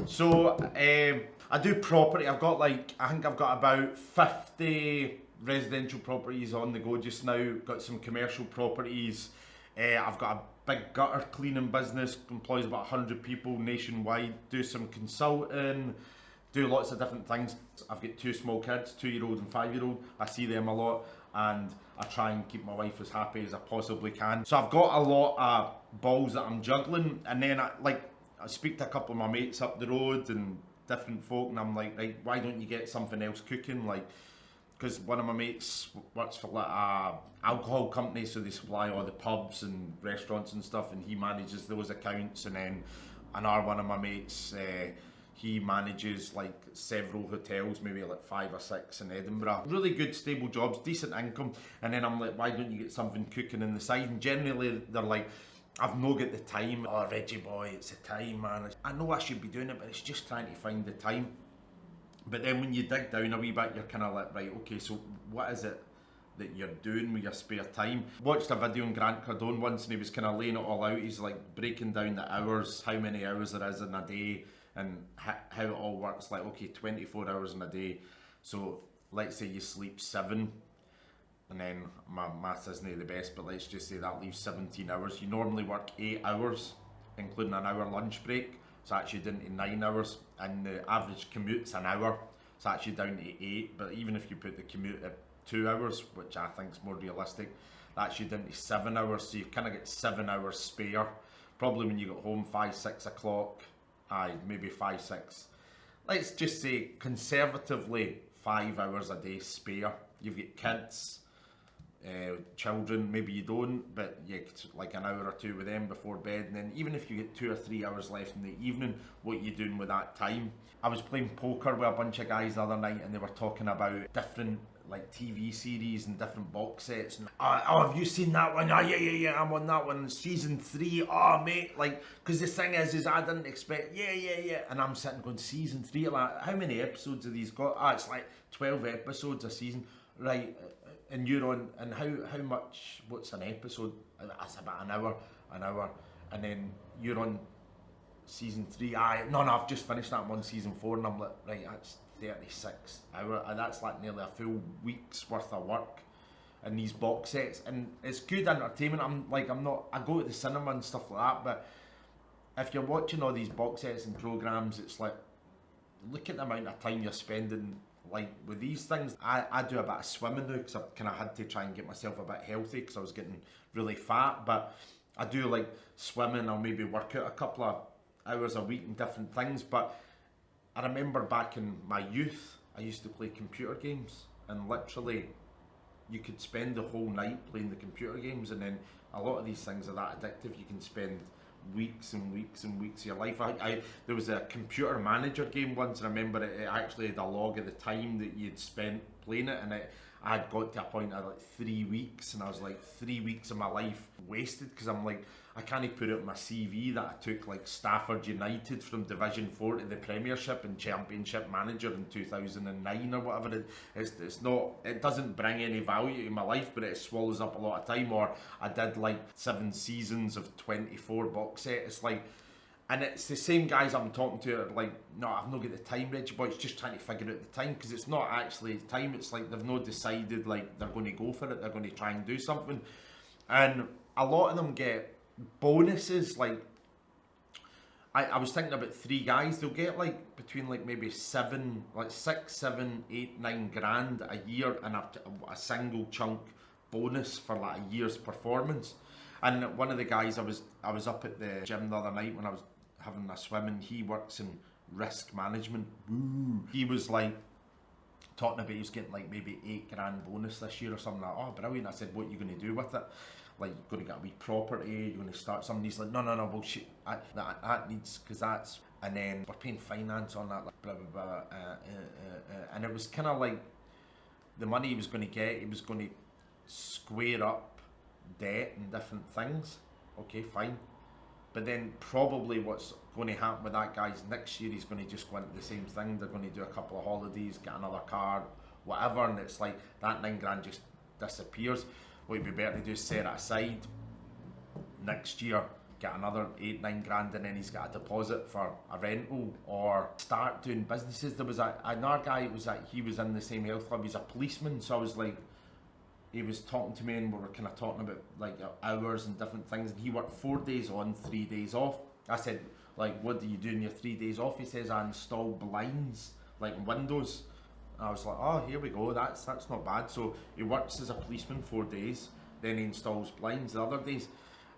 So I do property. I've got I think I've got about 50 residential properties on the go just now. Got some commercial properties. I've got a big gutter cleaning business, employs about 100 people nationwide. Do some consulting, do lots of different things. I've got two small kids, 2-year-old and 5-year-old. I see them a lot, and I try and keep my wife as happy as I possibly can. So I've got a lot of balls that I'm juggling, and then I speak to a couple of my mates up the road and different folk, and I'm like, right, why don't you get something else cooking? Like, because one of my mates works for like a alcohol company, so they supply all the pubs and restaurants and stuff, and he manages those accounts. And then another one of my mates, he manages like several hotels, maybe like 5 or 6 in Edinburgh. Really good stable jobs, decent income. And then I'm like, why don't you get something cooking on the side? And generally they're like, I've no got the time. Oh, Reggie boy, it's the time, man. I know I should be doing it, but it's just trying to find the time. But then when you dig down a wee bit, you're kind of like, right, okay, so what is it that you're doing with your spare time? Watched a video on Grant Cardone once, and he was kind of laying it all out. He's like breaking down the hours, how many hours there is in a day, and how it all works. Like, okay, 24 hours in a day. So let's say you sleep 7, and then my maths isn't the best, but let's just say that leaves 17 hours. You normally work 8 hours, including an hour lunch break. It's actually down to 9 hours, and the average commute's an hour. It's actually down to 8, but even if you put the commute at 2 hours, which I think is more realistic, that's actually down to 7 hours, so you kind of get 7 hours spare. Probably when you get home 5, 6 o'clock, maybe 5, 6. Let's just say conservatively 5 hours a day spare. You've got kids, children, maybe you don't, but you get like an hour or 2 with them before bed. And then even if you get 2 or 3 hours left in the evening, what are you doing with that time? I was playing poker with a bunch of guys the other night, and they were talking about different like TV series and different box sets. And, oh, have you seen that one? Oh, yeah, I'm on that one. Season 3. Oh, mate, like, because the thing is I didn't expect, yeah. And I'm sitting going, season 3, like, how many episodes have these got? It's like 12 episodes a season. Right, and you're on, and how much, what's an episode? That's about an hour, and then you're on season 3. No, I've just finished that. I'm on season 4, and I'm like, right, that's 36 hours, and that's like nearly a full week's worth of work in these box sets. And it's good entertainment. I go to the cinema and stuff like that, but if you're watching all these box sets and programs, it's like, look at the amount of time you're spending. Like with these things, I do a bit of swimming now because I've kind of had to try and get myself a bit healthy because I was getting really fat. But I do like swimming. I'll maybe work out a couple of hours a week and different things. But I remember back in my youth, I used to play computer games, and literally you could spend the whole night playing the computer games. And then a lot of these things are that addictive. You can spend weeks and weeks and weeks of your life. There was a computer manager game once, and I remember it actually had a log of the time that you'd spent playing it, and I had got to a point of like 3 weeks, and I was like, 3 weeks of my life wasted, because I'm like, I can't put it on my CV that I took like Stafford United from Division 4 to the Premiership and Championship manager in 2009 or whatever. It's not, it doesn't bring any value to my life, but it swallows up a lot of time. Or I did like 7 seasons of 24 box set. It's like, and it's the same guys I'm talking to are like, no, I've not got the time, Reggie boy. It's just trying to figure out the time, because it's not actually time. It's like they've not decided like they're going to go for it. They're going to try and do something, and a lot of them get bonuses. Like I was thinking about 3 guys. They'll get like between like maybe 7, like 6, 7, 8, 9 grand a year, and a single chunk bonus for like a year's performance. And one of the guys, I was up at the gym the other night when I was having a swim, and he works in risk management. Woo. He was like talking about he was getting like maybe 8 grand bonus this year or something. Like, oh, brilliant. I said, what are you going to do with it? Like, you're going to get a wee property, you're going to start something. He's like, no, bullshit. That needs, because that's, and then we're paying finance on that, like, blah, blah, blah. And it was kind of like the money he was going to get, he was going to square up debt and different things. Okay, fine. But then probably what's going to happen with that guy is next year he's going to just go into the same thing. They're going to do a couple of holidays, get another car, whatever, and it's like that 9 grand just disappears. What would be better to do is set it aside next year, get another 8-9 grand, and then he's got a deposit for a rental or start doing businesses. There was another guy, it was he was in the same health club, he's a policeman, so I was like, he was talking to me and we were kind of talking about like hours and different things, and he worked 4 days on, 3 days off. I said, like, what do you do in your 3 days off? He says, I install blinds, like windows. I was like, oh, here we go, that's not bad. So he works as a policeman 4 days, then he installs blinds the other days.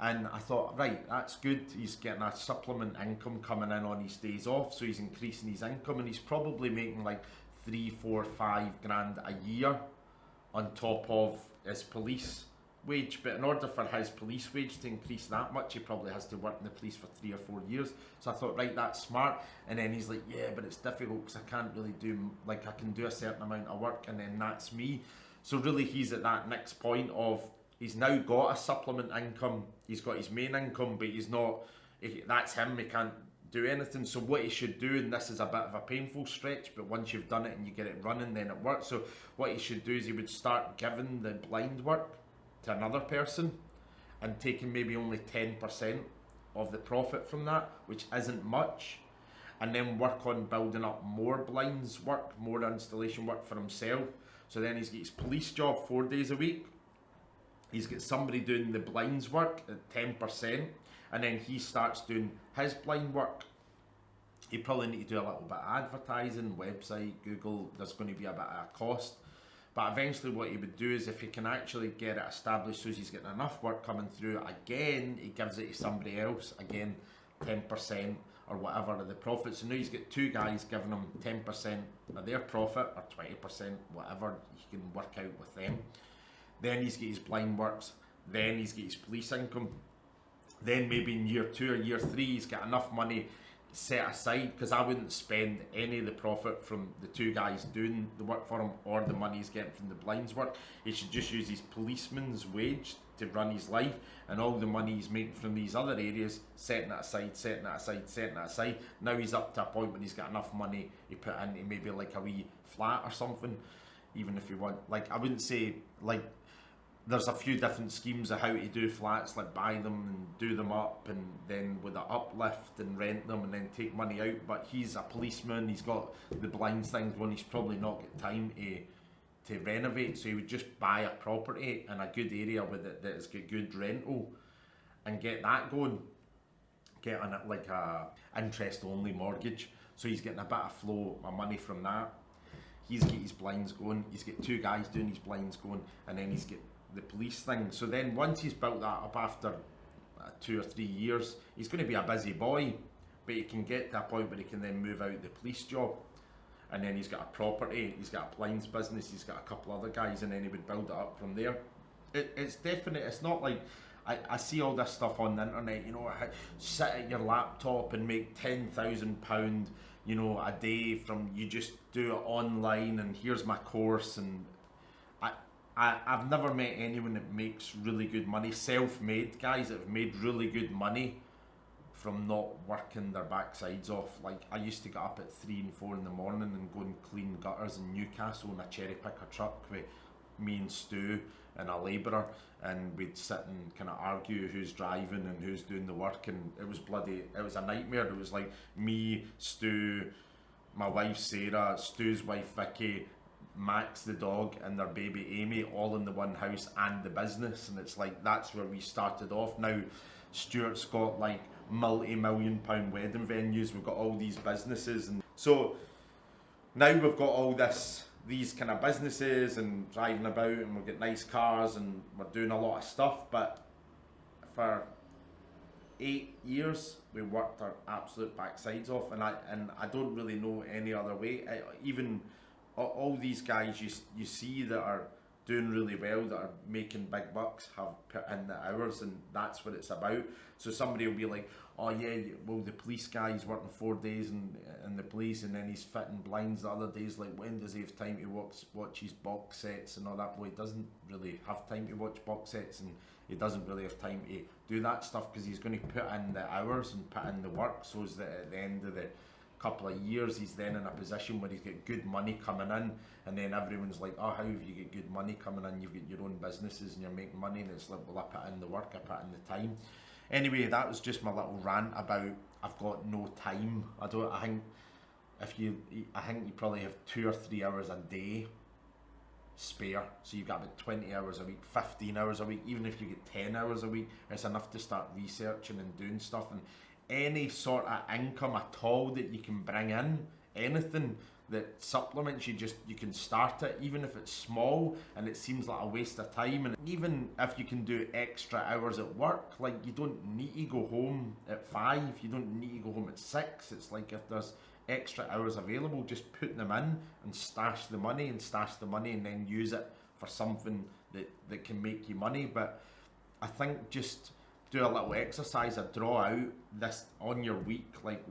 And I thought, right, that's good. He's getting a supplement income coming in on his days off, so he's increasing his income, and he's probably making like 3, 4, 5 grand a year on top of his police wage. But in order for his police wage to increase that much, he probably has to work in the police for 3 or 4 years. So I thought, right, that's smart. And then he's like, yeah, but it's difficult because I can't really do, like, I can do a certain amount of work and then that's me. So really he's at that next point of, he's now got a supplement income, he's got his main income, but he's not, that's him, he can't do anything. So what he should do, and this is a bit of a painful stretch, but once you've done it and you get it running, then it works. So what he should do is he would start giving the blind work to another person and taking maybe only 10% of the profit from that, which isn't much, and then work on building up more blinds work, more installation work for himself. So then he's got his police job 4 days a week, he's got somebody doing the blinds work at 10%, and then he starts doing his blind work. You probably need to do a little bit of advertising, website, Google, there's going to be a bit of a cost. But eventually what he would do is, if he can actually get it established so he's getting enough work coming through, again, he gives it to somebody else, again, 10% or whatever of the profit. So now he's got 2 guys giving him 10% of their profit, or 20%, whatever he can work out with them. Then he's got his blind works, then he's got his police income. Then maybe in year 2 or year 3 he's got enough money set aside, because I wouldn't spend any of the profit from the 2 guys doing the work for him or the money he's getting from the blinds work. He should just use his policeman's wage to run his life, and all the money he's making from these other areas, setting it aside, setting it aside, setting it aside. Now he's up to a point when he's got enough money he put into maybe like a wee flat or something. Even if you want, like, I wouldn't say, like, there's a few different schemes of how to do flats, like buy them and do them up, and then with an uplift and rent them and then take money out. But he's a policeman, he's got the blinds things going, he's probably not got time to renovate, so he would just buy a property in a good area with it that has got good rental and get that going, get on it like a interest only mortgage, so he's getting a bit of flow of money from that. He's got his blinds going, he's got 2 guys doing his blinds going, and then he's got the police thing. So then once he's built that up after 2 or 3 years, he's going to be a busy boy, but he can get to a point where he can then move out the police job, and then he's got a property, he's got a blinds business, he's got a couple other guys, and then he would build it up from there. It's definite. It's not like I see all this stuff on the internet, you know, sit at your laptop and make £10,000, you know, a day from, you just do it online and here's my course. And I've never met anyone that makes really good money, self-made guys that have made really good money from not working their backsides off. Like, I used to get up at 3 and 4 in the morning and go and clean gutters in Newcastle in a cherry picker truck with me and Stu and a labourer, and we'd sit and kind of argue who's driving and who's doing the work, and it was a nightmare. It was like me, Stu, my wife Sarah, Stu's wife Vicky, Max the dog, and their baby Amy, all in the one house and the business. And it's like, that's where we started off. Now Stuart's got like multi-million-pound wedding venues, we've got all these businesses, and so now we've got all these kind of businesses and driving about, and we've got nice cars and we're doing a lot of stuff. But for 8 years we worked our absolute backsides off, and I don't really know any other way. Even all these guys you see that are doing really well, that are making big bucks, have put in the hours, and that's what it's about. So somebody will be like, oh yeah, well, the police guy's working 4 days in the police, and then he's fitting blinds the other days. Like, when does he have time to watch his box sets and all that? Well, he doesn't really have time to watch box sets, and he doesn't really have time to do that stuff, because he's going to put in the hours and put in the work, so that at the end of the couple of years he's then in a position where he's got good money coming in, and then everyone's like, oh, how have you got good money coming in? You've got your own businesses and you're making money. And it's like, well, I put in the work, I put in the time. Anyway, that was just my little rant about I've got no time. I think I think you probably have 2 or 3 hours a day spare. So you've got about 20 hours a week, 15 hours a week. Even if you get 10 hours a week, it's enough to start researching and doing stuff. And any sort of income at all that you can bring in, anything that supplements you can start it, even if it's small and it seems like a waste of time. And even if you can do extra hours at work, like you don't need to go home at 5, you don't need to go home at 6. It's like if there's extra hours available, just put them in and stash the money and then use it for something that can make you money. But I think just do a little exercise, draw out this on your week, like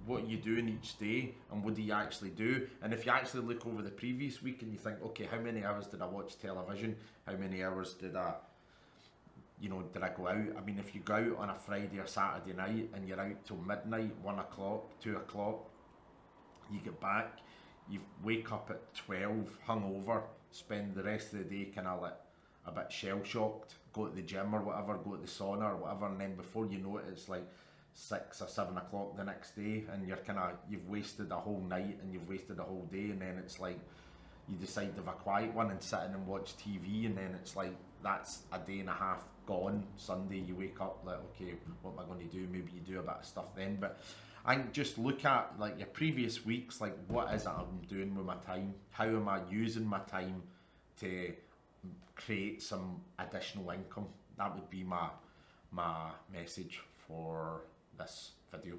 what you doing each day and what do you actually do. And if you actually look over the previous week and you think, okay, how many hours did I watch television, how many hours did I go out? I mean, if you go out on a Friday or Saturday night and you're out till midnight, 1 o'clock, 2 o'clock, you get back, you wake up at 12 hungover, spend the rest of the day kind of like a bit shell shocked, go to the gym or whatever, go to the sauna or whatever, and then before you know it, it's like 6 or 7 o'clock the next day, and you've wasted a whole night and you've wasted a whole day. And then it's like you decide to have a quiet one and sit in and watch TV, and then it's like that's a day and a half gone. Sunday you wake up like, okay, what am I going to do? Maybe you do a bit of stuff then. But I think just look at like your previous weeks, like what is it I'm doing with my time? How am I using my time to create some additional income? That would be my message for this video.